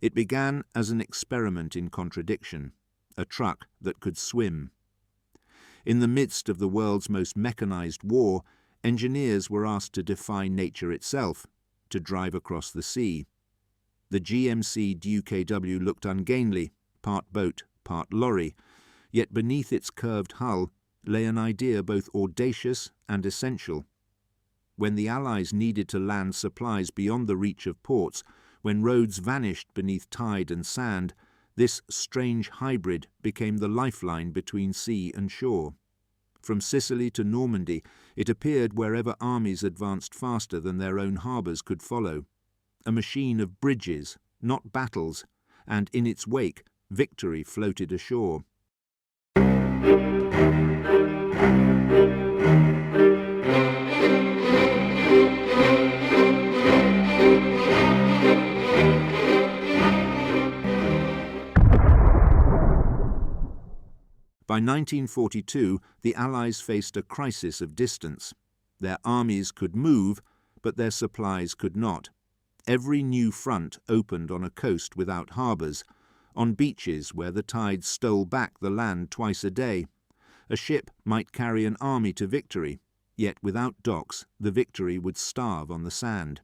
It began as an experiment in contradiction, a truck that could swim. In the midst of the world's most mechanized war, engineers were asked to defy nature itself, to drive across the sea. The GMC DUKW looked ungainly, part boat, part lorry, yet beneath its curved hull lay an idea both audacious and essential. When the Allies needed to land supplies beyond the reach of ports, when roads vanished beneath tide and sand, this strange hybrid became the lifeline between sea and shore. From Sicily to Normandy, it appeared wherever armies advanced faster than their own harbours could follow. A machine of bridges, not battles, and in its wake, victory floated ashore. By 1942, the Allies faced a crisis of distance. Their armies could move, but their supplies could not. Every new front opened on a coast without harbours, on beaches where the tide stole back the land twice a day. A ship might carry an army to victory, yet without docks the victory would starve on the sand.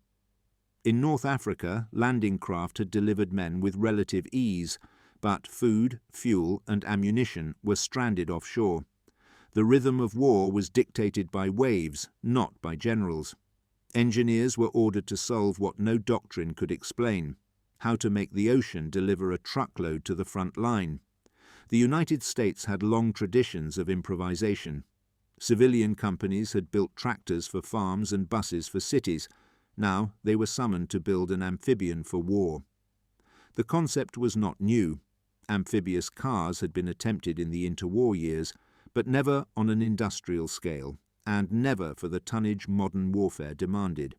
In North Africa, landing craft had delivered men with relative ease, but food, fuel and ammunition were stranded offshore. The rhythm of war was dictated by waves, not by generals. Engineers were ordered to solve what no doctrine could explain: how to make the ocean deliver a truckload to the front line. The United States had long traditions of improvisation. Civilian companies had built tractors for farms and buses for cities. Now they were summoned to build an amphibian for war. The concept was not new. Amphibious cars had been attempted in the interwar years, but never on an industrial scale, and never for the tonnage modern warfare demanded.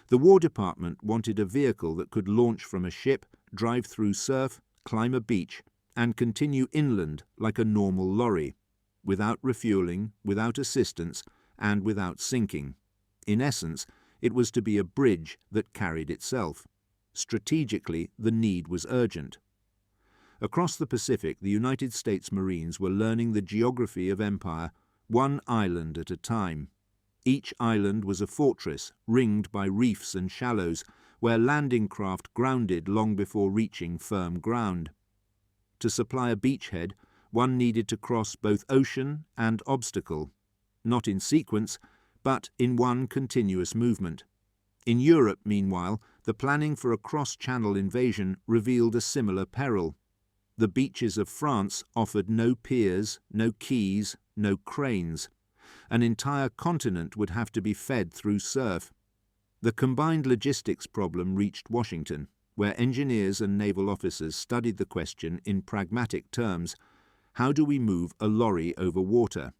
The War Department wanted a vehicle that could launch from a ship, drive through surf, climb a beach, and continue inland like a normal lorry, without refueling, without assistance, and without sinking. In essence, it was to be a bridge that carried itself. Strategically, the need was urgent. Across the Pacific, the United States Marines were learning the geography of empire, one island at a time. Each island was a fortress, ringed by reefs and shallows, where landing craft grounded long before reaching firm ground. To supply a beachhead, one needed to cross both ocean and obstacle, not in sequence, but in one continuous movement. In Europe, meanwhile, the planning for a cross-channel invasion revealed a similar peril. The beaches of France offered no piers, no quays, no cranes. An entire continent would have to be fed through surf. The combined logistics problem reached Washington, where engineers and naval officers studied the question in pragmatic terms: how do we move a lorry over water?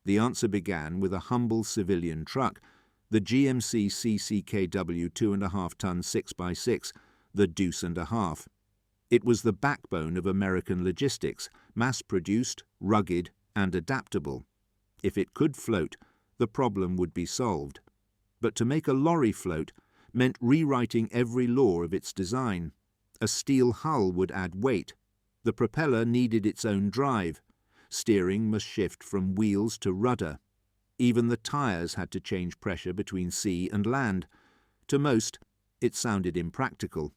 The answer began with a humble civilian truck, the GMC DUKW 2.5-ton 6x6, the Deuce and a Half. It was the backbone of American logistics, mass-produced, rugged, and adaptable. If it could float, the problem would be solved. But to make a lorry float meant rewriting every law of its design. A steel hull would add weight. The propeller needed its own drive. Steering must shift from wheels to rudder. Even the tires had to change pressure between sea and land. To most, it sounded impractical.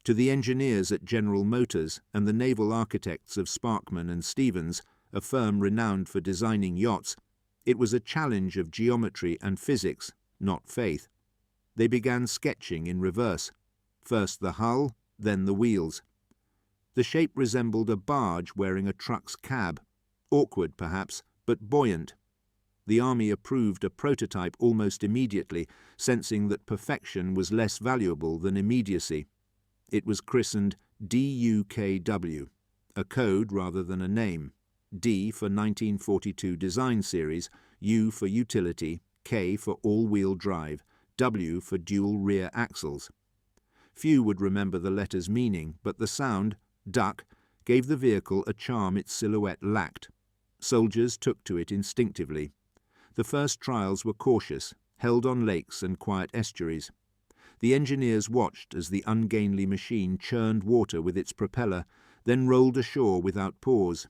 To the engineers at General Motors and the naval architects of Sparkman and Stevens, a firm renowned for designing yachts, it was a challenge of geometry and physics, not faith. They began sketching in reverse. First the hull, then the wheels. The shape resembled a barge wearing a truck's cab. Awkward, perhaps, but buoyant. The Army approved a prototype almost immediately, sensing that perfection was less valuable than immediacy. It was christened DUKW, a code rather than a name. D for 1942 design series, U for utility, K for all-wheel drive, W for dual rear axles. Few would remember the letter's meaning, but the sound, duck, gave the vehicle a charm its silhouette lacked. Soldiers took to it instinctively. The first trials were cautious, held on lakes and quiet estuaries. The engineers watched as the ungainly machine churned water with its propeller, then rolled ashore without pause.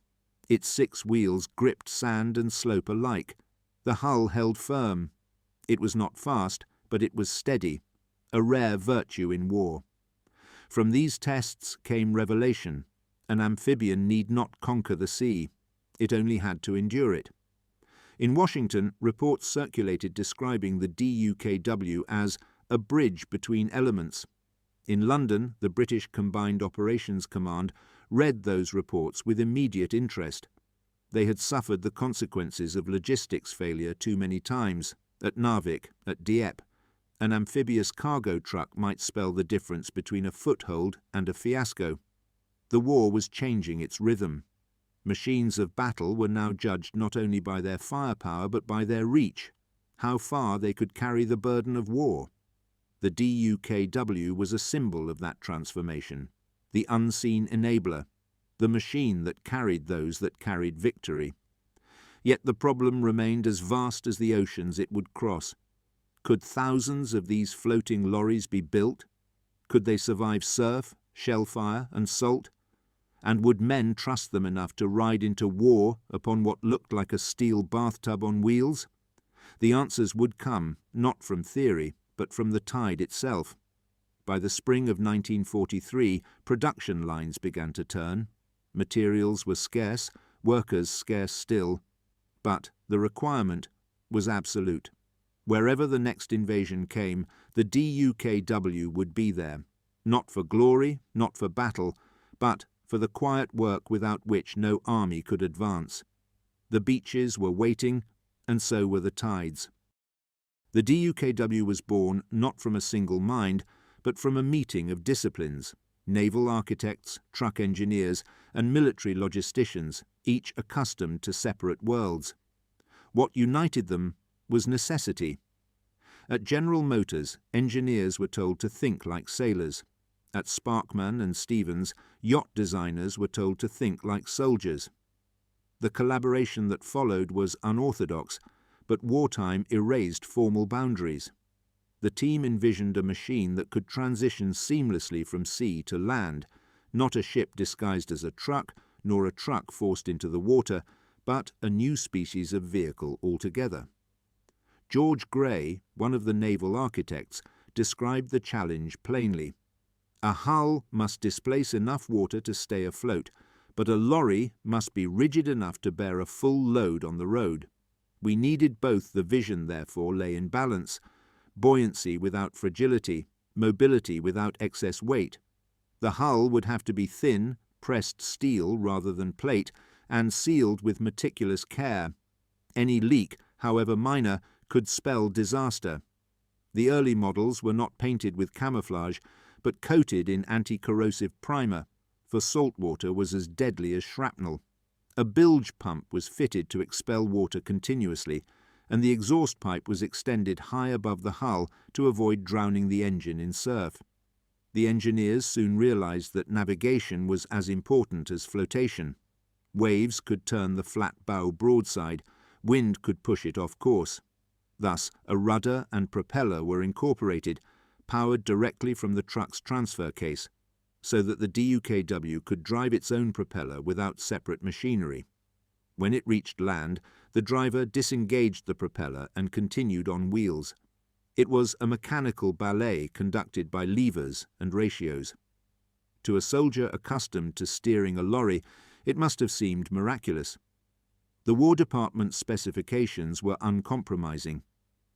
Its 6 wheels gripped sand and slope alike. The hull held firm. It was not fast, but it was steady, a rare virtue in war. From these tests came revelation. An amphibian need not conquer the sea. It only had to endure it. In Washington, reports circulated describing the DUKW as a bridge between elements. In London, the British Combined Operations Command read those reports with immediate interest. They had suffered the consequences of logistics failure too many times, at Narvik, at Dieppe. An amphibious cargo truck might spell the difference between a foothold and a fiasco. The war was changing its rhythm. Machines of battle were now judged not only by their firepower but by their reach, how far they could carry the burden of war. The DUKW was a symbol of that transformation, the unseen enabler, the machine that carried those that carried victory. Yet the problem remained as vast as the oceans it would cross. Could thousands of these floating lorries be built? Could they survive surf, shellfire, and salt? And would men trust them enough to ride into war upon what looked like a steel bathtub on wheels? The answers would come, not from theory, but from the tide itself. By the spring of 1943, production lines began to turn. Materials were scarce, workers scarce still. But the requirement was absolute. Wherever the next invasion came, the DUKW would be there, not for glory, not for battle, but for the quiet work without which no army could advance. The beaches were waiting, and so were the tides. The DUKW was born not from a single mind, but from a meeting of disciplines, naval architects, truck engineers, and military logisticians, each accustomed to separate worlds. What united them was necessity. At General Motors, engineers were told to think like sailors. At Sparkman and Stevens, yacht designers were told to think like soldiers. The collaboration that followed was unorthodox, but wartime erased formal boundaries. The team envisioned a machine that could transition seamlessly from sea to land, not a ship disguised as a truck, nor a truck forced into the water, but a new species of vehicle altogether. George Gray, one of the naval architects, described the challenge plainly. A hull must displace enough water to stay afloat, but a lorry must be rigid enough to bear a full load on the road. We needed both. The vision, therefore, lay in balance: buoyancy without fragility, mobility without excess weight. The hull would have to be thin, pressed steel rather than plate, and sealed with meticulous care. Any leak, however minor, could spell disaster. The early models were not painted with camouflage, but coated in anti-corrosive primer, for salt water was as deadly as shrapnel. A bilge pump was fitted to expel water continuously, and the exhaust pipe was extended high above the hull to avoid drowning the engine in surf. The engineers soon realized that navigation was as important as flotation. Waves could turn the flat bow broadside, wind could push it off course. Thus, a rudder and propeller were incorporated, powered directly from the truck's transfer case, so that the DUKW could drive its own propeller without separate machinery. When it reached land, the driver disengaged the propeller and continued on wheels. It was a mechanical ballet conducted by levers and ratios. To a soldier accustomed to steering a lorry, it must have seemed miraculous. The War Department's specifications were uncompromising.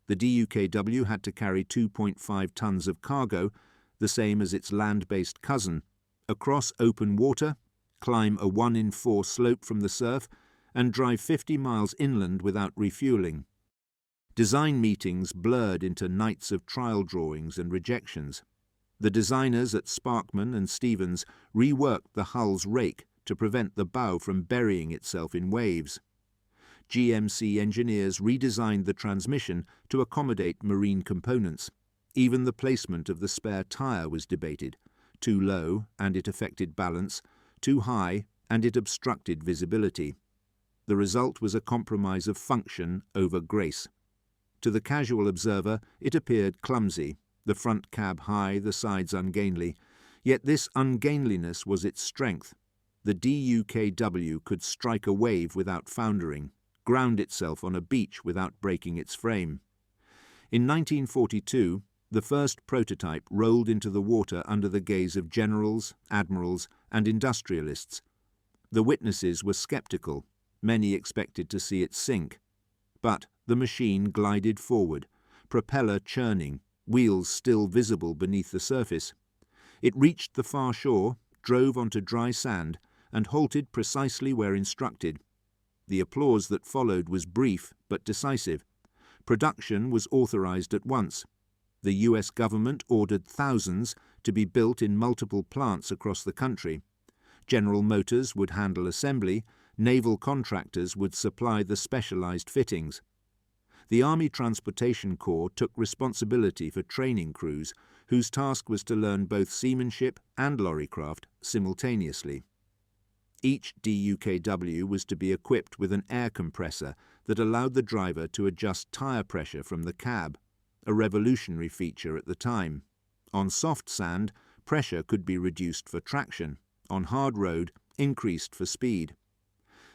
The DUKW had to carry 2.5 tons of cargo, the same as its land-based cousin, across open water, climb a 1 in 4 slope from the surf, and drive 50 miles inland without refueling. Design meetings blurred into nights of trial drawings and rejections. The designers at Sparkman and Stevens reworked the hull's rake to prevent the bow from burying itself in waves. GMC engineers redesigned the transmission to accommodate marine components. Even the placement of the spare tyre was debated. Too low, and it affected balance; too high, and it obstructed visibility. The result was a compromise of function over grace. To the casual observer, it appeared clumsy, the front cab high, the sides ungainly, yet this ungainliness was its strength. The DUKW could strike a wave without foundering, ground itself on a beach without breaking its frame. In 1942, the first prototype rolled into the water under the gaze of generals, admirals, and industrialists. The witnesses were sceptical. Many expected to see it sink. But the machine glided forward, propeller churning, wheels still visible beneath the surface. It reached the far shore, drove onto dry sand, and halted precisely where instructed. The applause that followed was brief but decisive. Production was authorized at once. The US government ordered thousands to be built in multiple plants across the country. General Motors would handle assembly, naval contractors would supply the specialized fittings. The Army Transportation Corps took responsibility for training crews, whose task was to learn both seamanship and lorrycraft simultaneously. Each DUKW was to be equipped with an air compressor that allowed the driver to adjust tire pressure from the cab, a revolutionary feature at the time. On soft sand, pressure could be reduced for traction. On hard road, increased for speed.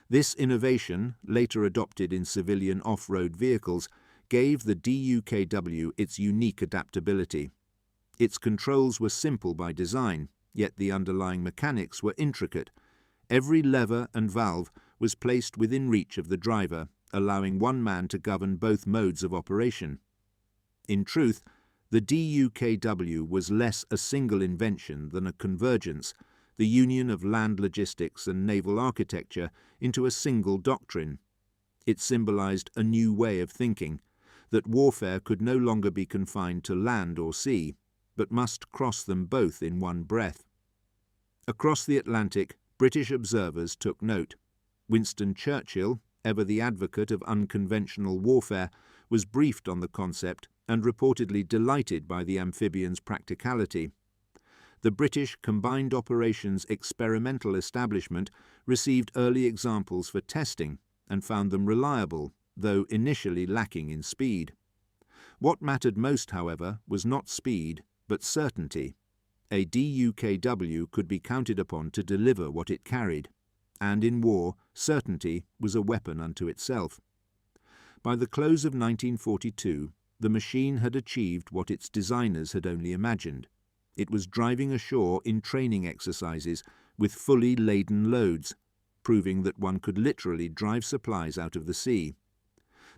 This innovation, later adopted in civilian off-road vehicles, gave the DUKW its unique adaptability. Its controls were simple by design, yet the underlying mechanics were intricate. Every lever and valve was placed within reach of the driver, allowing one man to govern both modes of operation. In truth, the DUKW was less a single invention than a convergence, the union of land logistics and naval architecture into a single doctrine. It symbolized a new way of thinking, that warfare could no longer be confined to land or sea, but must cross them both in one breath. Across the Atlantic, British observers took note. Winston Churchill, ever the advocate of unconventional warfare, was briefed on the concept and reportedly delighted by the amphibian's practicality. The British Combined Operations Experimental Establishment received early examples for testing and found them reliable, though initially lacking in speed. What mattered most, however, was not speed, but certainty. A DUKW could be counted upon to deliver what it carried, and in war, certainty was a weapon unto itself. By the close of 1942, the machine had achieved what its designers had only imagined. It was driving ashore in training exercises with fully laden loads, proving that one could literally drive supplies out of the sea.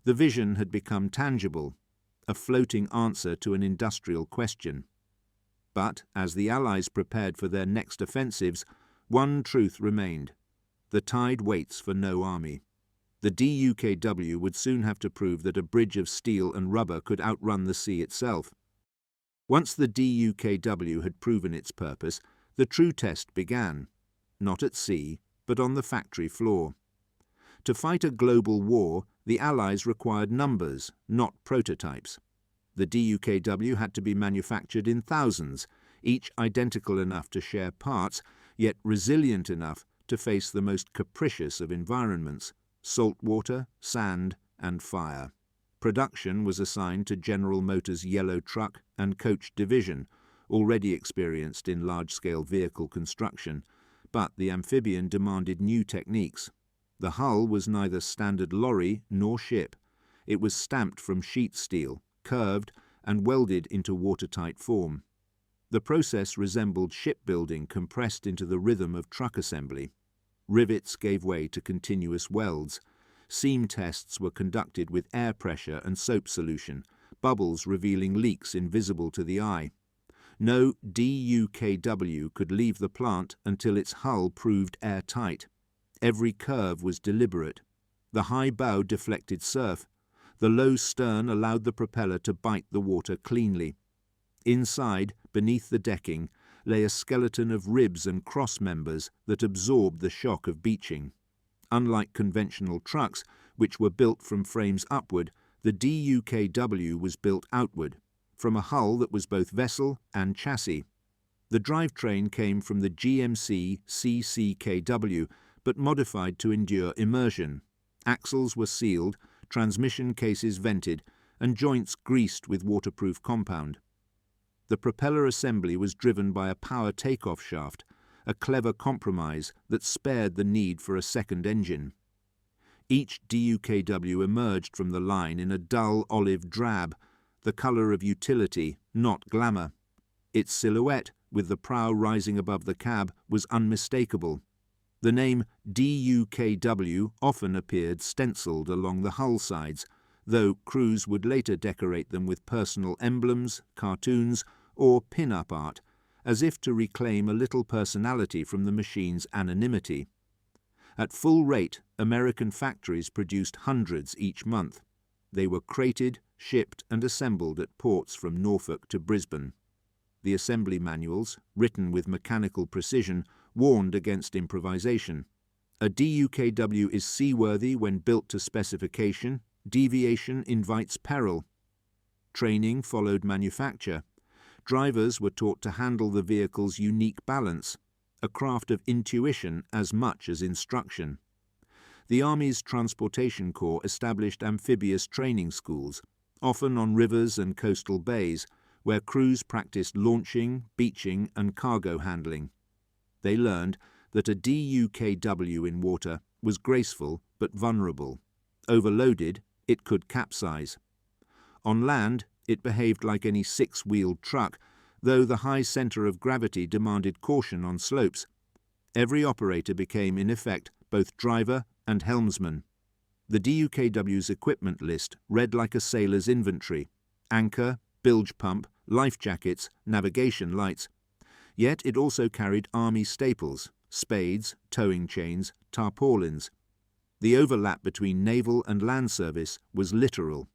The vision had become tangible, a floating answer to an industrial question. But as the Allies prepared for their next offensives, one truth remained. The tide waits for no army. The DUKW would soon have to prove that a bridge of steel and rubber could outrun the sea itself. Once the DUKW had proven its purpose, the true test began, not at sea, but on the factory floor. To fight a global war, the Allies required numbers, not prototypes. The DUKW had to be manufactured in thousands, each identical enough to share parts, yet resilient enough to face the most capricious of environments: salt water, sand, and fire. Production was assigned to General Motors' Yellow Truck and Coach Division, already experienced in large-scale vehicle construction, but the amphibian demanded new techniques. The hull was neither standard lorry nor ship. It was stamped from sheet steel, curved, and welded into watertight form. The process resembled shipbuilding compressed into the rhythm of truck assembly. Rivets gave way to continuous welds. Seam tests were conducted with air pressure and soap solution, bubbles revealing leaks invisible to the eye. No DUKW could leave the plant until its hull proved airtight. Every curve was deliberate. The high bow deflected surf. The low stern allowed the propeller to bite the water cleanly. Inside, beneath the decking, lay a skeleton of ribs and cross members that absorbed the shock of beaching. Unlike conventional trucks, which were built from frames upward, the DUKW was built outward, from a hull that was both vessel and chassis. The drivetrain came from the GMC DUKW, but modified to endure immersion. Axles were sealed, transmission cases vented, and joints greased with waterproof compound. The propeller assembly was driven by a power takeoff shaft, a clever compromise that spared the need for a second engine. Each DUKW emerged from the line in a dull olive drab, the colour of utility, not glamour. Its silhouette, with the prow rising above the cab, was unmistakable. The name DUKW often appeared stencilled along the hull sides, though crews would later decorate them with personal emblems, cartoons, or pin-up art, as if to reclaim a little personality from the machine's anonymity. At full rate, American factories produced hundreds each month. They were crated, shipped and assembled at ports from Norfolk to Brisbane. The assembly manuals, written with mechanical precision, warned against improvisation. A DUKW is seaworthy when built to specification. Deviation invites peril. Training followed manufacture. Drivers were taught to handle the vehicle's unique balance, a craft of intuition as much as instruction. The Army's Transportation Corps established amphibious training schools, often on rivers and coastal bays, where crews practiced launching, beaching and cargo handling. They learned that a DUKW in water was graceful but vulnerable. Overloaded, it could capsize. On land, it behaved like any six-wheeled truck, though the high centre of gravity demanded caution on slopes. Every operator became, in effect, both driver and helmsman. The DUKW's equipment list read like a sailor's inventory: anchor, bilge pump, life jackets, navigation lights. Yet it also carried Army staples: spades, towing chains, tarpaulins. The overlap between naval and land service was literal.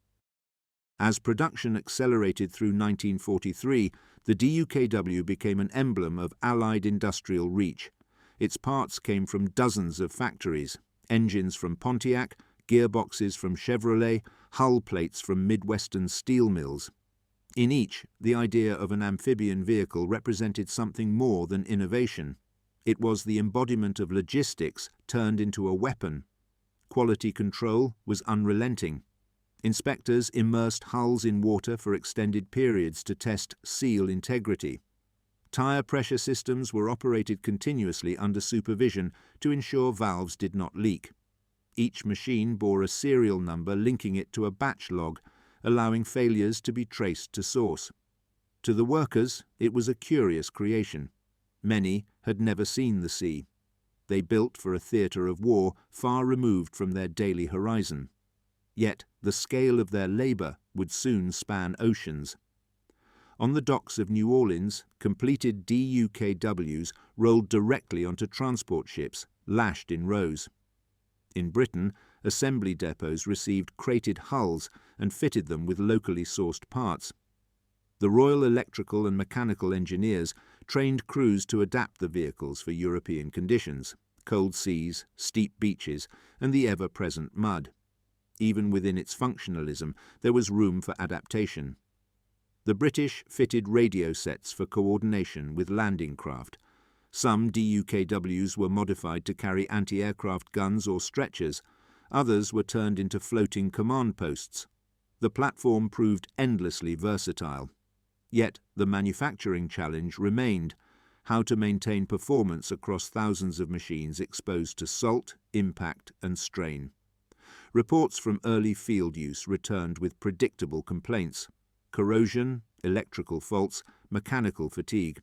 As production accelerated through 1943, the DUKW became an emblem of Allied industrial reach. Its parts came from dozens of factories: engines from Pontiac, gearboxes from Chevrolet, hull plates from Midwestern steel mills. In each, the idea of an amphibian vehicle represented something more than innovation. It was the embodiment of logistics turned into a weapon. Quality control was unrelenting. Inspectors immersed hulls in water for extended periods to test seal integrity. Tire pressure systems were operated continuously under supervision to ensure valves did not leak. Each machine bore a serial number linking it to a batch log, allowing failures to be traced to source. To the workers, it was a curious creation. Many had never seen the sea. They built for a theatre of war far removed from their daily horizon. Yet the scale of their labour would soon span oceans. On the docks of New Orleans, completed DUKWs rolled directly onto transport ships, lashed in rows. In Britain, assembly depots received crated hulls and fitted them with locally sourced parts. The Royal Electrical and Mechanical Engineers trained crews to adapt the vehicles for European conditions: cold seas, steep beaches, and the ever-present mud. Even within its functionalism, there was room for adaptation. The British fitted radio sets for coordination with landing craft. Some DUKWs were modified to carry anti-aircraft guns or stretchers. Others were turned into floating command posts. The platform proved endlessly versatile. Yet the manufacturing challenge remained: how to maintain performance across thousands of machines exposed to salt, impact and strain. Reports from early field use returned with predictable complaints: corrosion, electrical faults, mechanical fatigue.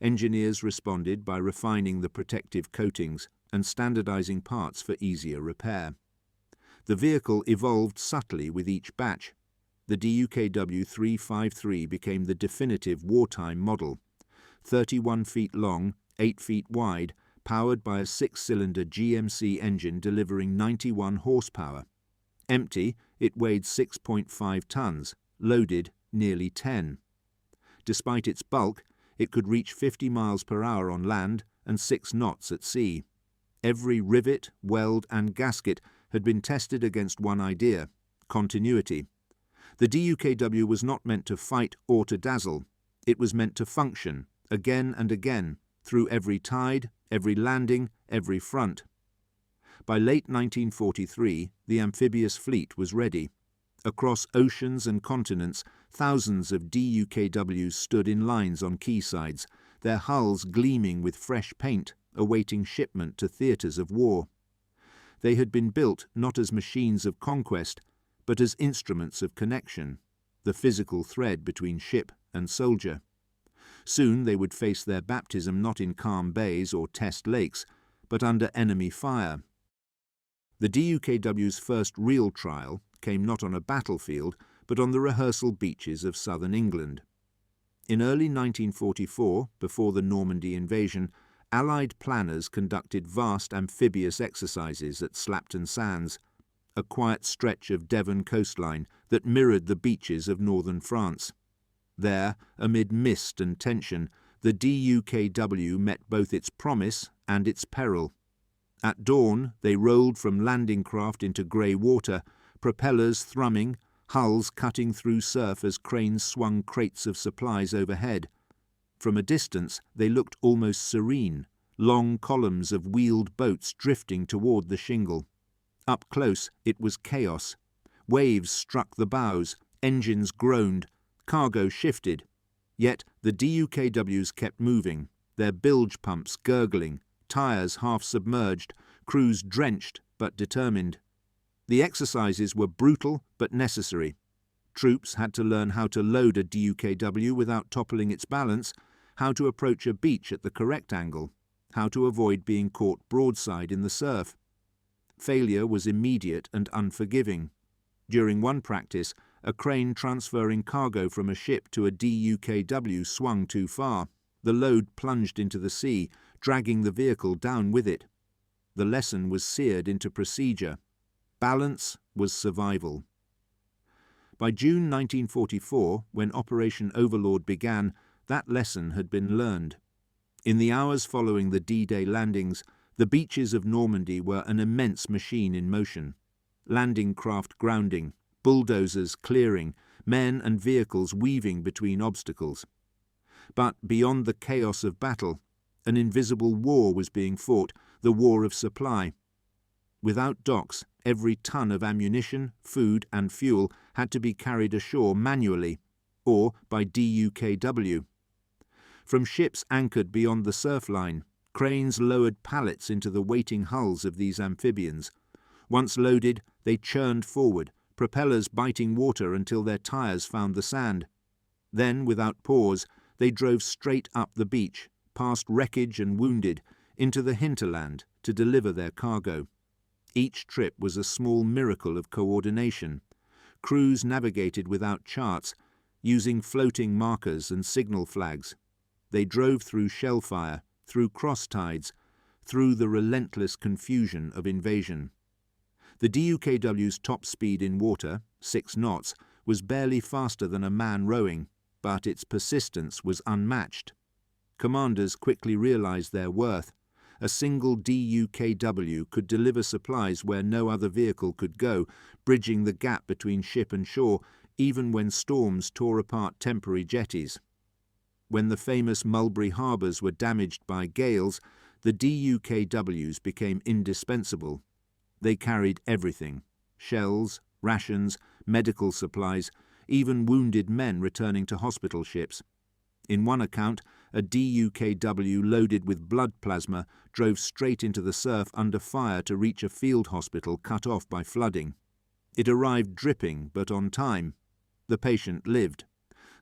Engineers responded by refining the protective coatings and standardizing parts for easier repair. The vehicle evolved subtly with each batch. The DUKW-353 became the definitive wartime model: 31 feet long, 8 feet wide, powered by a 6-cylinder GMC engine delivering 91 horsepower. Empty, it weighed 6.5 tons, loaded nearly 10. Despite its bulk, it could reach 50 miles per hour on land and 6 knots at sea. Every rivet, weld and gasket had been tested against one idea: continuity. The DUKW was not meant to fight or to dazzle. It was meant to function, again and again, through every tide, every landing, every front. By late 1943, the amphibious fleet was ready. Across oceans and continents, Thousands of DUKWs stood in lines on quaysides, their hulls gleaming with fresh paint, awaiting shipment to theatres of war. They had been built not as machines of conquest, but as instruments of connection, the physical thread between ship and soldier. Soon they would face their baptism not in calm bays or test lakes, but under enemy fire. The DUKW's first real trial came not on a battlefield, but on the rehearsal beaches of southern England. In early 1944, before the Normandy invasion, Allied planners conducted vast amphibious exercises at Slapton Sands, a quiet stretch of Devon coastline that mirrored the beaches of northern France. There, amid mist and tension, the DUKW met both its promise and its peril. At dawn, they rolled from landing craft into grey water, propellers thrumming, hulls cutting through surf as cranes swung crates of supplies overhead. From a distance, they looked almost serene, long columns of wheeled boats drifting toward the shingle. Up close, it was chaos. Waves struck the bows, engines groaned, cargo shifted. Yet the DUKWs kept moving, their bilge pumps gurgling, tyres half submerged, crews drenched but determined. The exercises were brutal but necessary. Troops had to learn how to load a DUKW without toppling its balance, how to approach a beach at the correct angle, how to avoid being caught broadside in the surf. Failure was immediate and unforgiving. During one practice, a crane transferring cargo from a ship to a DUKW swung too far. The load plunged into the sea, dragging the vehicle down with it. The lesson was seared into procedure. Balance was survival. By June 1944, when Operation Overlord began, that lesson had been learned. In the hours following the D-Day landings, the beaches of Normandy were an immense machine in motion. Landing craft grounding, bulldozers clearing, men and vehicles weaving between obstacles. But beyond the chaos of battle, an invisible war was being fought, the war of supply. Without docks, every ton of ammunition, food and fuel had to be carried ashore manually, or by DUKW. From ships anchored beyond the surf line, cranes lowered pallets into the waiting hulls of these amphibians. Once loaded, they churned forward, propellers biting water until their tyres found the sand. Then, without pause, they drove straight up the beach, past wreckage and wounded, into the hinterland to deliver their cargo. Each trip was a small miracle of coordination. Crews navigated without charts, using floating markers and signal flags. They drove through shellfire, through cross tides, through the relentless confusion of invasion. The DUKW's top speed in water, 6 knots, was barely faster than a man rowing, but its persistence was unmatched. Commanders quickly realized their worth. A single DUKW could deliver supplies where no other vehicle could go, bridging the gap between ship and shore, even when storms tore apart temporary jetties. When the famous Mulberry Harbours were damaged by gales, the DUKWs became indispensable. They carried everything: shells, rations, medical supplies, even wounded men returning to hospital ships. In one account, a DUKW loaded with blood plasma drove straight into the surf under fire to reach a field hospital cut off by flooding. It arrived dripping, but on time. The patient lived.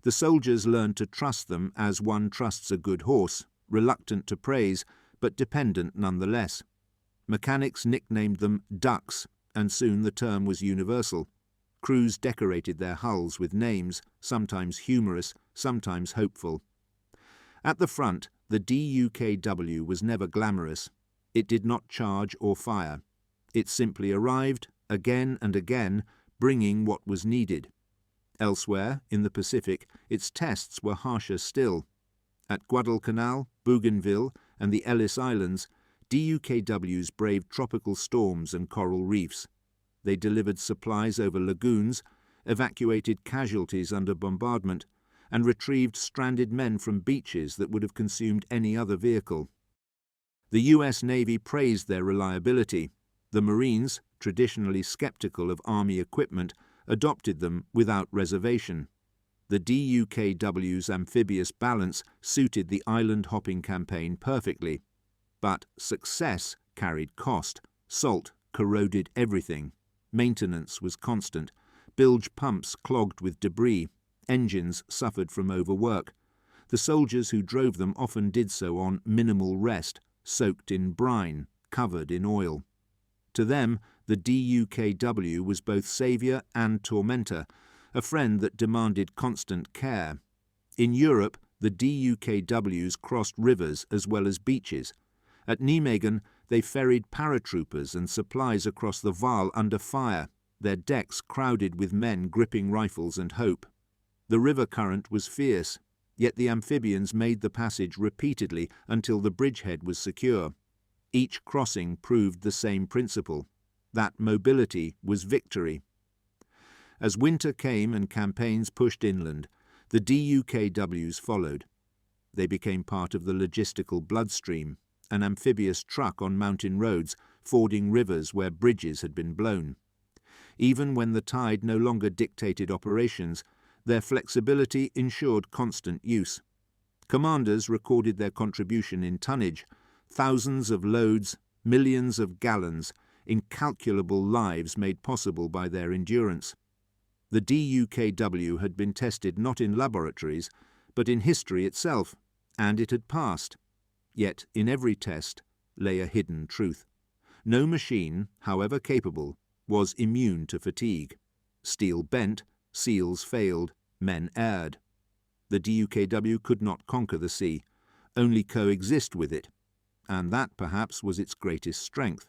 The soldiers learned to trust them as one trusts a good horse, reluctant to praise, but dependent nonetheless. Mechanics nicknamed them ducks, and soon the term was universal. Crews decorated their hulls with names, sometimes humorous, sometimes hopeful. At the front, the DUKW was never glamorous. It did not charge or fire. It simply arrived, again and again, bringing what was needed. Elsewhere, in the Pacific, its tests were harsher still. At Guadalcanal, Bougainville, and the Ellis Islands, DUKWs braved tropical storms and coral reefs. They delivered supplies over lagoons, evacuated casualties under bombardment, and retrieved stranded men from beaches that would have consumed any other vehicle. The US Navy praised their reliability. The Marines, traditionally skeptical of Army equipment, adopted them without reservation. The DUKW's amphibious balance suited the island-hopping campaign perfectly. But success carried cost. Salt corroded everything. Maintenance was constant. Bilge pumps clogged with debris. Engines suffered from overwork. The soldiers who drove them often did so on minimal rest, soaked in brine, covered in oil. To them, the DUKW was both saviour and tormentor, a friend that demanded constant care. In Europe, the DUKWs crossed rivers as well as beaches. At Nijmegen, they ferried paratroopers and supplies across the Waal under fire, their decks crowded with men gripping rifles and hope. The river current was fierce, yet the amphibians made the passage repeatedly until the bridgehead was secure. Each crossing proved the same principle. That mobility was victory. As winter came and campaigns pushed inland, the DUKWs followed. They became part of the logistical bloodstream, an amphibious truck on mountain roads, fording rivers where bridges had been blown. Even when the tide no longer dictated operations, their flexibility ensured constant use. Commanders recorded their contribution in tonnage, thousands of loads, millions of gallons, incalculable lives made possible by their endurance. The DUKW had been tested not in laboratories, but in history itself, and it had passed. Yet in every test lay a hidden truth. No machine, however capable, was immune to fatigue. Steel bent, seals failed, men erred. The DUKW could not conquer the sea, only coexist with it, and that perhaps was its greatest strength.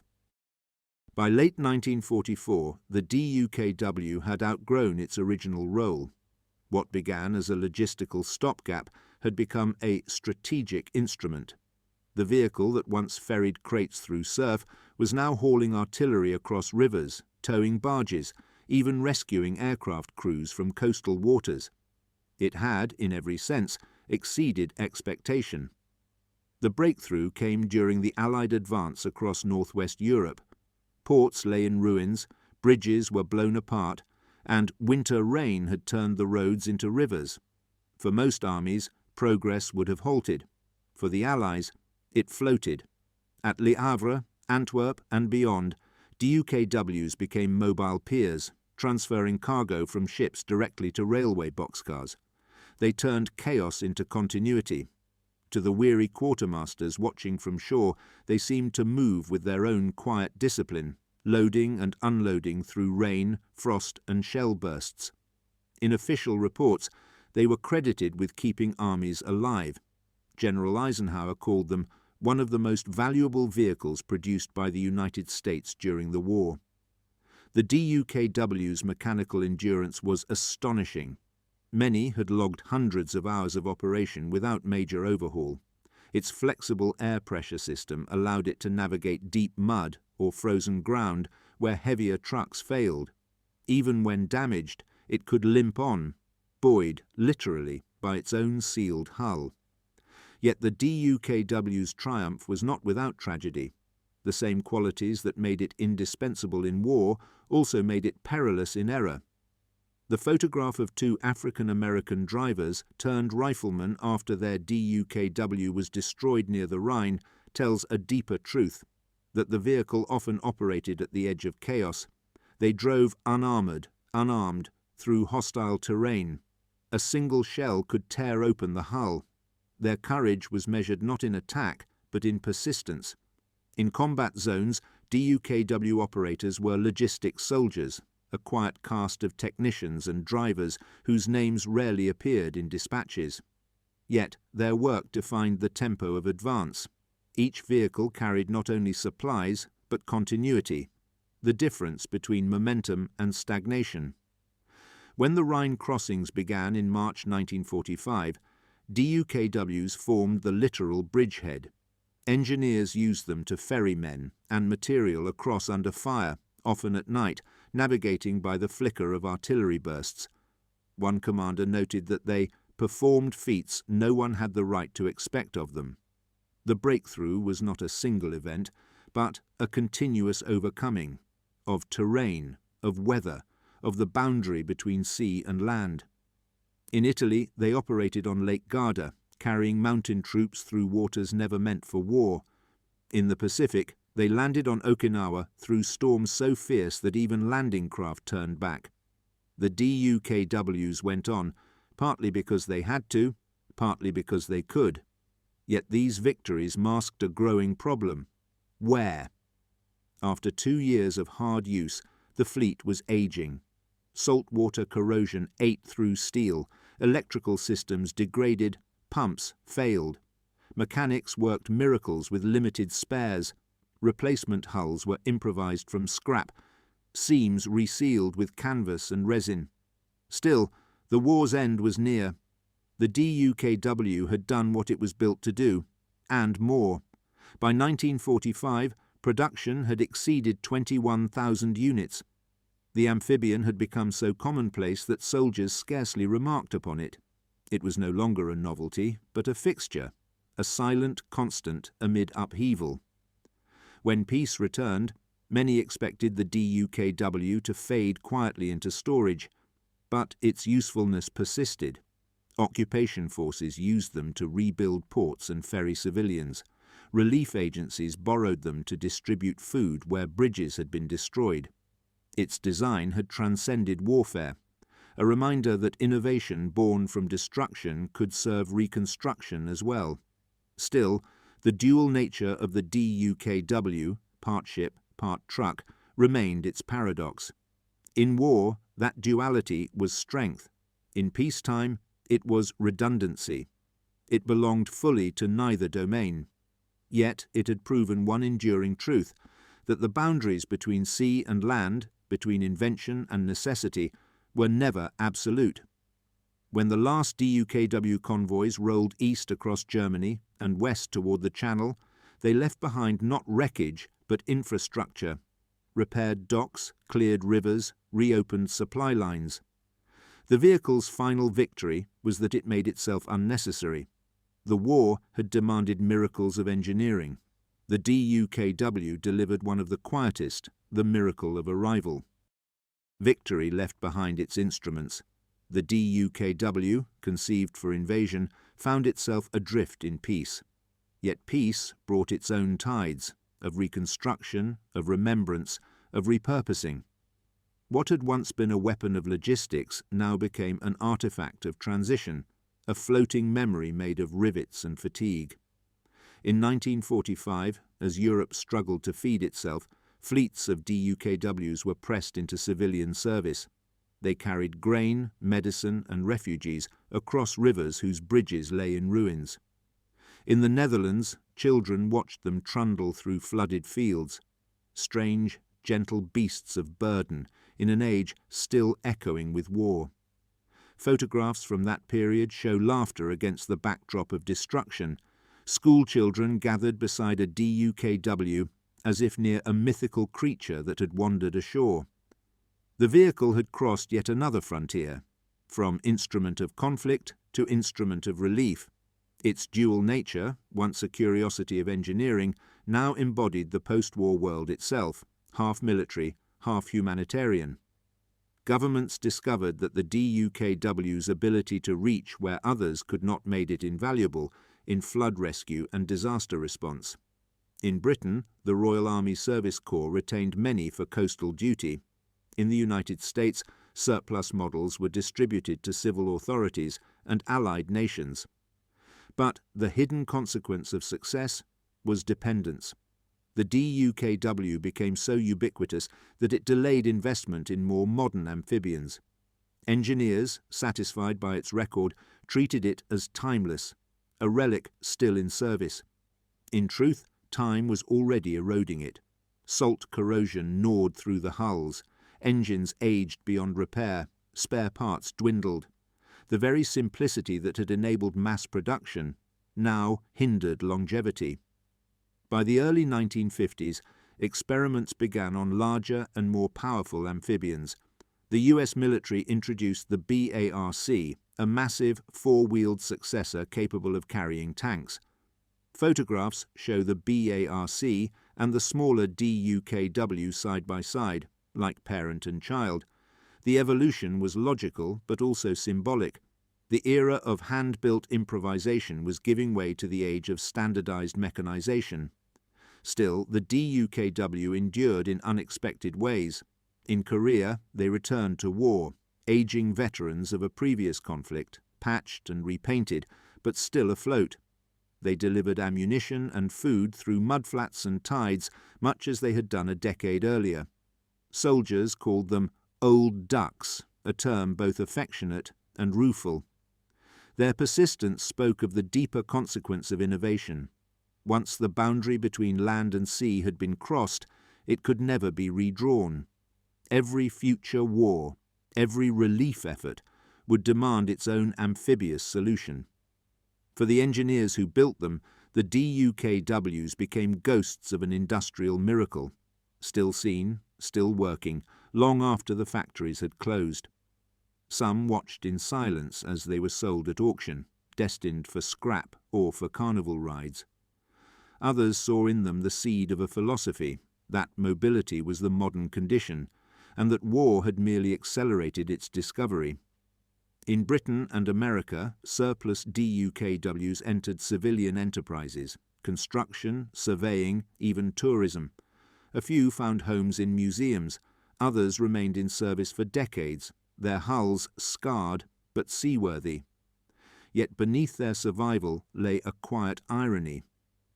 By late 1944, the DUKW had outgrown its original role. What began as a logistical stopgap had become a strategic instrument. The vehicle that once ferried crates through surf was now hauling artillery across rivers, towing barges, even rescuing aircraft crews from coastal waters. It had, in every sense, exceeded expectation. The breakthrough came during the Allied advance across northwest Europe. Ports lay in ruins, bridges were blown apart, and winter rain had turned the roads into rivers. For most armies, progress would have halted. For the Allies, it floated. At Le Havre, Antwerp, and beyond, DUKWs became mobile piers, transferring cargo from ships directly to railway boxcars. They turned chaos into continuity. To the weary quartermasters watching from shore, they seemed to move with their own quiet discipline, loading and unloading through rain, frost, and shell bursts. In official reports, they were credited with keeping armies alive. General Eisenhower called them one of the most valuable vehicles produced by the United States during the war. The DUKW's mechanical endurance was astonishing. Many had logged hundreds of hours of operation without major overhaul. Its flexible air pressure system allowed it to navigate deep mud or frozen ground where heavier trucks failed. Even when damaged, it could limp on, buoyed literally by its own sealed hull. Yet the DUKW's triumph was not without tragedy. The same qualities that made it indispensable in war also made it perilous in error. The photograph of two African-American drivers turned riflemen after their DUKW was destroyed near the Rhine tells a deeper truth, that the vehicle often operated at the edge of chaos. They drove unarmoured, unarmed, through hostile terrain. A single shell could tear open the hull. Their courage was measured not in attack, but in persistence. In combat zones, DUKW operators were logistics soldiers, a quiet cast of technicians and drivers whose names rarely appeared in dispatches. Yet their work defined the tempo of advance. Each vehicle carried not only supplies, but continuity, the difference between momentum and stagnation. When the Rhine crossings began in March 1945, DUKWs formed the literal bridgehead. Engineers used them to ferry men and material across under fire, often at night, navigating by the flicker of artillery bursts. One commander noted that they performed feats no one had the right to expect of them. The breakthrough was not a single event, but a continuous overcoming of terrain, of weather, of the boundary between sea and land. In Italy, they operated on Lake Garda, carrying mountain troops through waters never meant for war. In the Pacific, they landed on Okinawa through storms so fierce that even landing craft turned back. The DUKWs went on, partly because they had to, partly because they could. Yet these victories masked a growing problem. Where? After 2 years of hard use, the fleet was aging. Saltwater corrosion ate through steel, electrical systems degraded, pumps failed. Mechanics worked miracles with limited spares. Replacement hulls were improvised from scrap, seams resealed with canvas and resin. Still, the war's end was near. The DUKW had done what it was built to do, and more. By 1945, production had exceeded 21,000 units. The amphibian had become so commonplace that soldiers scarcely remarked upon it. It was no longer a novelty, but a fixture, a silent constant amid upheaval. When peace returned, many expected the DUKW to fade quietly into storage, but its usefulness persisted. Occupation forces used them to rebuild ports and ferry civilians. Relief agencies borrowed them to distribute food where bridges had been destroyed. Its design had transcended warfare, a reminder that innovation born from destruction could serve reconstruction as well. Still, the dual nature of the DUKW, part ship, part truck, remained its paradox. In war, that duality was strength. In peacetime, it was redundancy. It belonged fully to neither domain. Yet it had proven one enduring truth, that the boundaries between sea and land, between invention and necessity, were never absolute. When the last DUKW convoys rolled east across Germany and west toward the Channel, they left behind not wreckage, but infrastructure, repaired docks, cleared rivers, reopened supply lines. The vehicle's final victory was that it made itself unnecessary. The war had demanded miracles of engineering. The DUKW delivered one of the quietest, the miracle of arrival. Victory left behind its instruments. The DUKW, conceived for invasion, found itself adrift in peace. Yet peace brought its own tides, of reconstruction, of remembrance, of repurposing. What had once been a weapon of logistics now became an artifact of transition, a floating memory made of rivets and fatigue. In 1945, as Europe struggled to feed itself, fleets of DUKWs were pressed into civilian service. They carried grain, medicine, and refugees across rivers whose bridges lay in ruins. In the Netherlands, children watched them trundle through flooded fields, strange, gentle beasts of burden in an age still echoing with war. Photographs from that period show laughter against the backdrop of destruction. School children gathered beside a DUKW as if near a mythical creature that had wandered ashore. The vehicle had crossed yet another frontier, from instrument of conflict to instrument of relief. Its dual nature, once a curiosity of engineering, now embodied the post-war world itself, half military, half humanitarian. Governments discovered that the DUKW's ability to reach where others could not made it invaluable in flood rescue and disaster response. In Britain, the Royal Army Service Corps retained many for coastal duty. In the United States, surplus models were distributed to civil authorities and allied nations. But the hidden consequence of success was dependence. The DUKW became so ubiquitous that it delayed investment in more modern amphibians. Engineers, satisfied by its record, treated it as timeless, a relic still in service. In truth, time was already eroding it. Salt corrosion gnawed through the hulls. Engines aged beyond repair. Spare parts dwindled. The very simplicity that had enabled mass production now hindered longevity. By the early 1950s, experiments began on larger and more powerful amphibians. The US military introduced the BARC, a massive four-wheeled successor capable of carrying tanks. Photographs show the BARC and the smaller DUKW side by side, like parent and child. The evolution was logical but also symbolic. The era of hand-built improvisation was giving way to the age of standardized mechanization. Still, the DUKW endured in unexpected ways. In Korea, they returned to war, aging veterans of a previous conflict, patched and repainted, but still afloat. They delivered ammunition and food through mudflats and tides, much as they had done a decade earlier. Soldiers called them old ducks, a term both affectionate and rueful. Their persistence spoke of the deeper consequence of innovation. Once the boundary between land and sea had been crossed, it could never be redrawn. Every future war, every relief effort, would demand its own amphibious solution. For the engineers who built them, the DUKWs became ghosts of an industrial miracle, still seen, still working, long after the factories had closed. Some watched in silence as they were sold at auction, destined for scrap or for carnival rides. Others saw in them the seed of a philosophy, that mobility was the modern condition, and that war had merely accelerated its discovery. In Britain and America, surplus DUKWs entered civilian enterprises, construction, surveying, even tourism. A few found homes in museums, others remained in service for decades, their hulls scarred but seaworthy. Yet beneath their survival lay a quiet irony.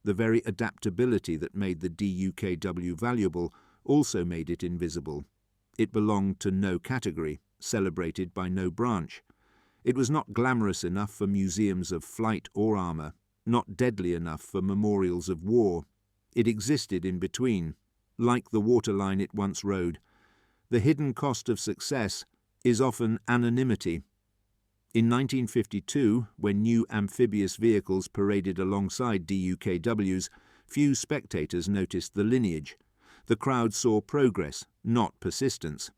The very adaptability that made the DUKW valuable also made it invisible. It belonged to no category, celebrated by no branch. It was not glamorous enough for museums of flight or armour, not deadly enough for memorials of war. It existed in between, like the waterline it once rode. The hidden cost of success is often anonymity. In 1952, when new amphibious vehicles paraded alongside DUKWs, few spectators noticed the lineage. The crowd saw progress, not persistence.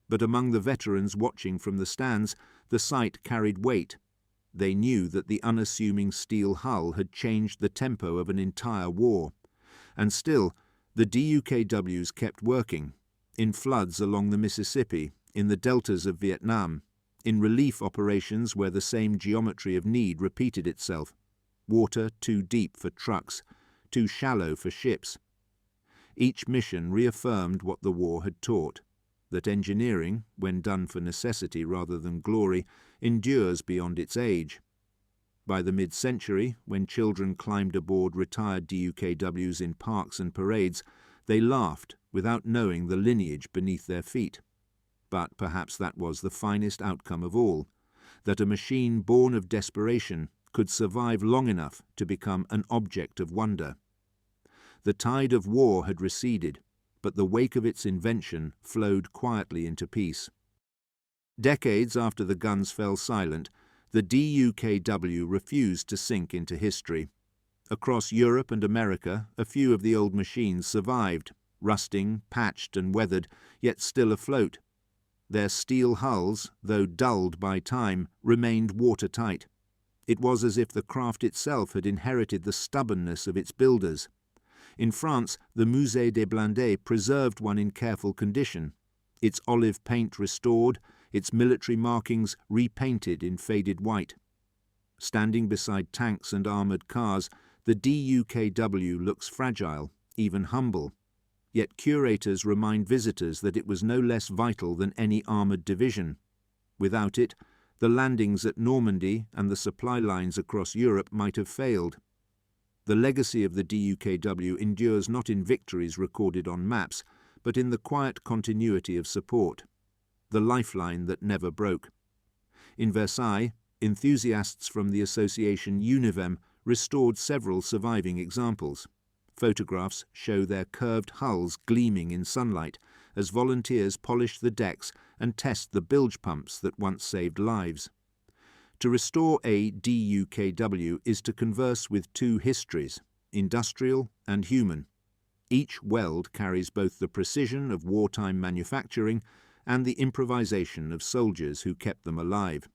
But among the veterans watching from the stands, the sight carried weight. They knew that the unassuming steel hull had changed the tempo of an entire war. And still, the DUKWs kept working, in floods along the Mississippi, in the deltas of Vietnam, in relief operations where the same geometry of need repeated itself. Water too deep for trucks, too shallow for ships. Each mission reaffirmed what the war had taught, that engineering, when done for necessity rather than glory, endures beyond its age. By the mid-century, when children climbed aboard retired DUKWs in parks and parades, they laughed without knowing the lineage beneath their feet. But perhaps that was the finest outcome of all, that a machine born of desperation could survive long enough to become an object of wonder. The tide of war had receded, but the wake of its invention flowed quietly into peace. Decades after the guns fell silent, the DUKW refused to sink into history. Across Europe and America, a few of the old machines survived, rusting, patched and weathered, yet still afloat. Their steel hulls, though dulled by time, remained watertight. It was as if the craft itself had inherited the stubbornness of its builders. In France, the Musée des Blindés preserved one in careful condition, its olive paint restored, its military markings repainted in faded white. Standing beside tanks and armoured cars, the DUKW looks fragile, even humble. Yet curators remind visitors that it was no less vital than any armoured division. Without it, the landings at Normandy and the supply lines across Europe might have failed. The legacy of the DUKW endures not in victories recorded on maps, but in the quiet continuity of support, the lifeline that never broke. In Versailles, enthusiasts from the association Univem restored several surviving examples. Photographs show their curved hulls gleaming in sunlight as volunteers polish the decks and test the bilge pumps that once saved lives. To restore a DUKW is to converse with two histories, industrial and human. Each weld carries both the precision of wartime manufacturing and the improvisation of soldiers who kept them alive.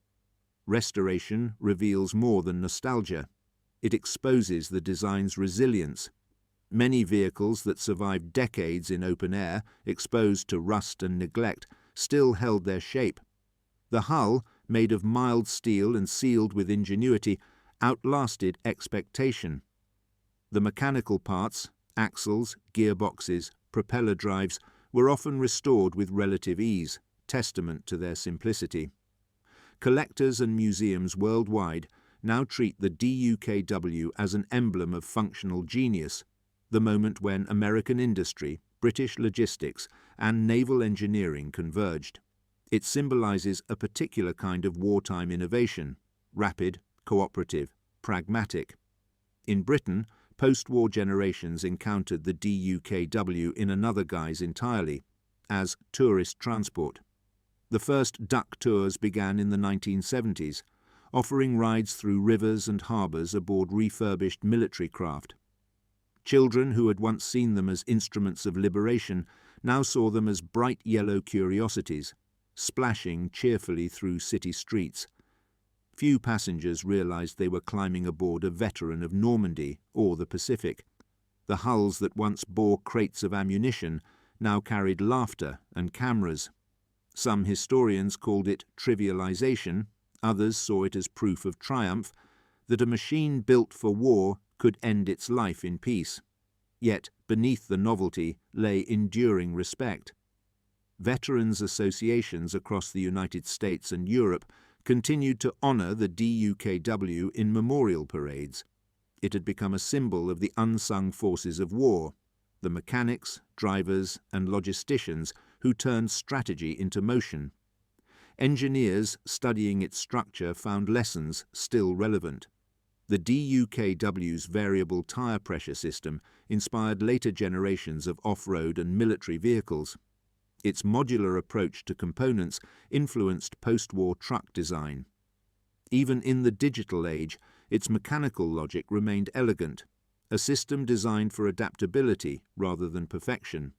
Restoration reveals more than nostalgia. It exposes the design's resilience. Many vehicles that survived decades in open air, exposed to rust and neglect, still held their shape. The hull, made of mild steel and sealed with ingenuity, outlasted expectation. The mechanical parts, axles, gearboxes, propeller drives, were often restored with relative ease, testament to their simplicity. Collectors and museums worldwide now treat the DUKW as an emblem of functional genius, the moment when American industry, British logistics, and naval engineering converged. It symbolizes a particular kind of wartime innovation, rapid, cooperative, pragmatic. In Britain, post-war generations encountered the DUKW in another guise entirely, as tourist transport. The first duck tours began in the 1970s, offering rides through rivers and harbours aboard refurbished military craft. Children who had once seen them as instruments of liberation now saw them as bright yellow curiosities, splashing cheerfully through city streets. Few passengers realized they were climbing aboard a veteran of Normandy or the Pacific. The hulls that once bore crates of ammunition now carried laughter and cameras. Some historians called it trivialization, others saw it as proof of triumph, that a machine built for war could end its life in peace. Yet beneath the novelty lay enduring respect. Veterans' associations across the United States and Europe continued to honor the DUKW in memorial parades. It had become a symbol of the unsung forces of war, the mechanics, drivers, and logisticians who turned strategy into motion. Engineers studying its structure found lessons still relevant. The DUKW's variable tire pressure system inspired later generations of off-road and military vehicles. Its modular approach to components influenced post-war truck design. Even in the digital age, its mechanical logic remained elegant, a system designed for adaptability rather than perfection.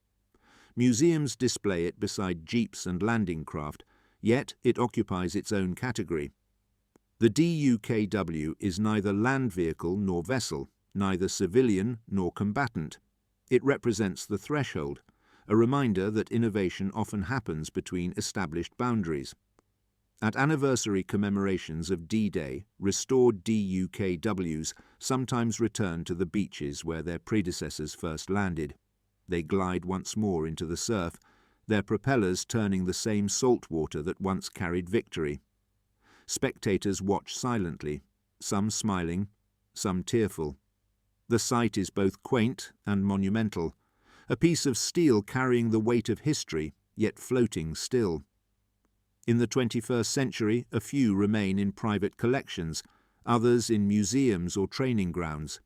Museums display it beside jeeps and landing craft, yet it occupies its own category. The DUKW is neither land vehicle nor vessel, neither civilian nor combatant. It represents the threshold, a reminder that innovation often happens between established boundaries. At anniversary commemorations of D-Day, restored DUKWs sometimes return to the beaches where their predecessors first landed. They glide once more into the surf, their propellers turning the same salt water that once carried victory. Spectators watch silently, some smiling, some tearful. The sight is both quaint and monumental, a piece of steel carrying the weight of history, yet floating still. In the 21st century, a few remain in private collections, others in museums or training grounds.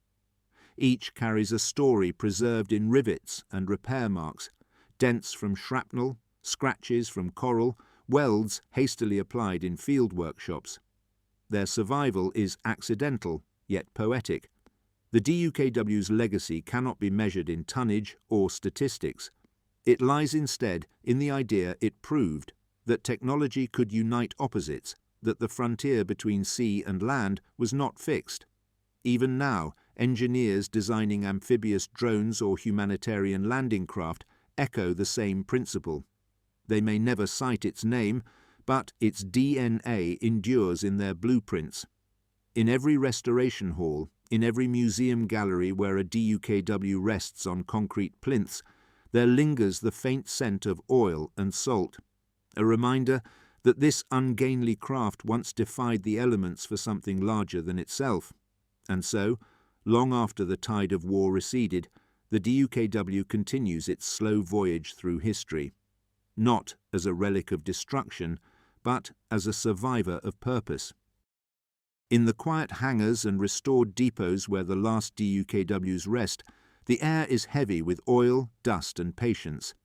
Each carries a story preserved in rivets and repair marks, dents from shrapnel, scratches from coral, welds hastily applied in field workshops. Their survival is accidental, yet poetic. The DUKW's legacy cannot be measured in tonnage or statistics. It lies instead in the idea it proved, that technology could unite opposites, that the frontier between sea and land was not fixed. Even now, engineers designing amphibious drones or humanitarian landing craft echo the same principle. They may never cite its name, but its DNA endures in their blueprints. In every restoration hall, in every museum gallery where a DUKW rests on concrete plinths, there lingers the faint scent of oil and salt, a reminder that this ungainly craft once defied the elements for something larger than itself. And so, long after the tide of war receded, the DUKW continues its slow voyage through history, not as a relic of destruction, but as a survivor of purpose. In the quiet hangars and restored depots where the last DUKWs rest, the air is heavy with oil, dust, and patience.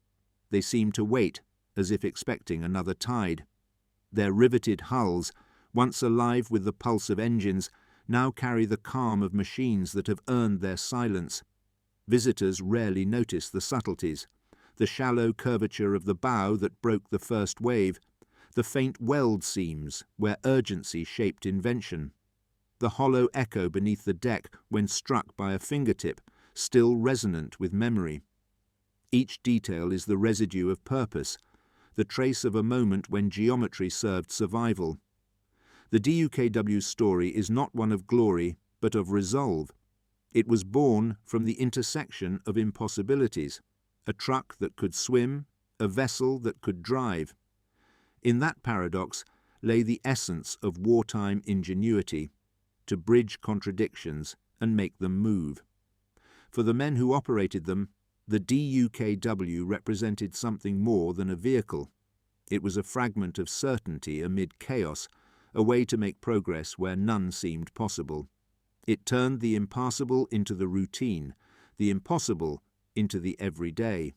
They seem to wait, as if expecting another tide. Their riveted hulls, once alive with the pulse of engines, now carry the calm of machines that have earned their silence. Visitors rarely notice the subtleties, the shallow curvature of the bow that broke the first wave, the faint weld seams where urgency shaped invention, the hollow echo beneath the deck when struck by a fingertip, still resonant with memory. Each detail is the residue of purpose, the trace of a moment when geometry served survival, The DUKW's story is not one of glory, but of resolve. It was born from the intersection of impossibilities, a truck that could swim, a vessel that could drive. In that paradox lay the essence of wartime ingenuity, to bridge contradictions and make them move. For the men who operated them, the DUKW represented something more than a vehicle. It was a fragment of certainty amid chaos, a way to make progress where none seemed possible. It turned the impassable into the routine, the impossible into the everyday.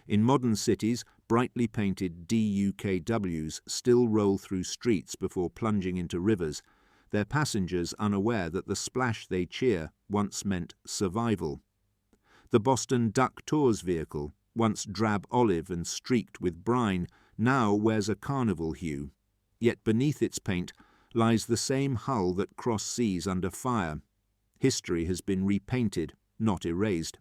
In modern cities, brightly painted DUKWs still roll through streets before plunging into rivers, their passengers unaware that the splash they cheer once meant survival. The Boston Duck Tours vehicle, once drab olive and streaked with brine, now wears a carnival hue. Yet beneath its paint lies the same hull that crossed seas under fire. History has been repainted, not erased.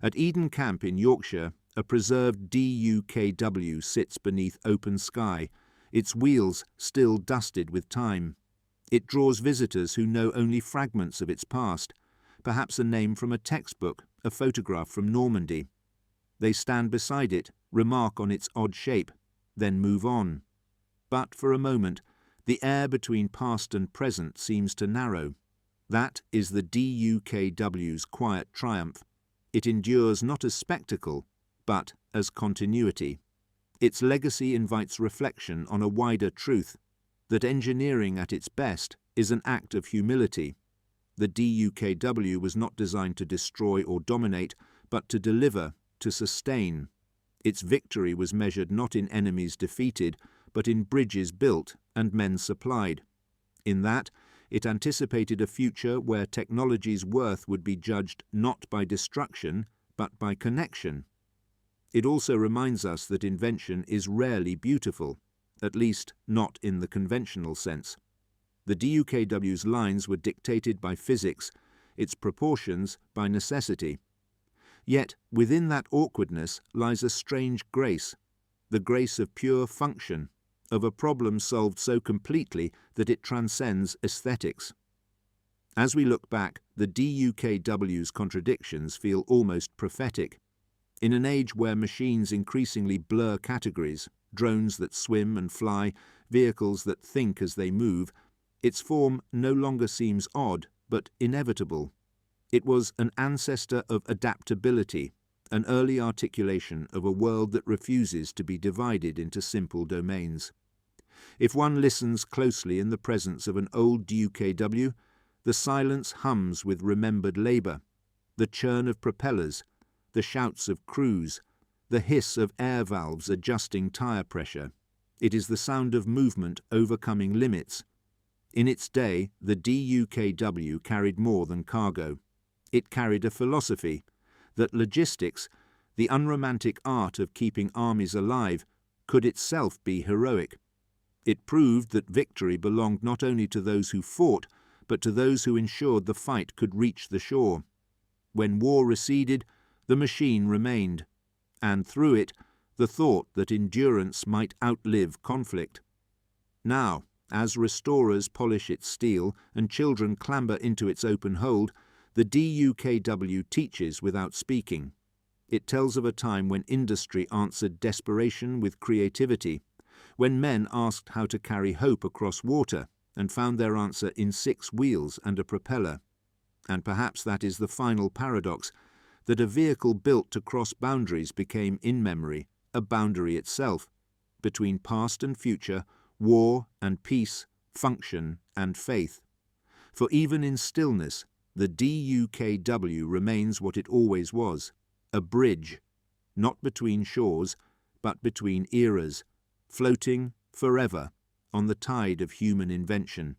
At Eden Camp in Yorkshire, a preserved DUKW sits beneath open sky, its wheels still dusted with time. It draws visitors who know only fragments of its past, perhaps a name from a textbook, a photograph from Normandy. They stand beside it, remark on its odd shape, then move on. But for a moment, the air between past and present seems to narrow. That is the DUKW's quiet triumph. It endures not as spectacle, but as continuity. Its legacy invites reflection on a wider truth, that engineering at its best is an act of humility. The DUKW was not designed to destroy or dominate, but to deliver, to sustain. Its victory was measured not in enemies defeated, but in bridges built and men supplied. In that, it anticipated a future where technology's worth would be judged not by destruction, but by connection. It also reminds us that invention is rarely beautiful, at least not in the conventional sense. The DUKW's lines were dictated by physics, its proportions by necessity. Yet within that awkwardness lies a strange grace, the grace of pure function, of a problem solved so completely that it transcends aesthetics. As we look back, the DUKW's contradictions feel almost prophetic. In an age where machines increasingly blur categories, drones that swim and fly, vehicles that think as they move, its form no longer seems odd, but inevitable. It was an ancestor of adaptability, an early articulation of a world that refuses to be divided into simple domains. If one listens closely in the presence of an old DUKW, the silence hums with remembered labour, the churn of propellers, the shouts of crews, the hiss of air valves adjusting tyre pressure. It is the sound of movement overcoming limits. In its day, the DUKW carried more than cargo. It carried a philosophy that logistics, the unromantic art of keeping armies alive, could itself be heroic. It proved that victory belonged not only to those who fought, but to those who ensured the fight could reach the shore. When war receded, the machine remained, and through it, the thought that endurance might outlive conflict. Now, as restorers polish its steel and children clamber into its open hold, the DUKW teaches without speaking. It tells of a time when industry answered desperation with creativity, when men asked how to carry hope across water and found their answer in 6 wheels and a propeller. And perhaps that is the final paradox, that a vehicle built to cross boundaries became, in memory, a boundary itself, between past and future, war and peace, function and faith. For even in stillness, the DUKW remains what it always was, a bridge, not between shores, but between eras, floating forever on the tide of human invention.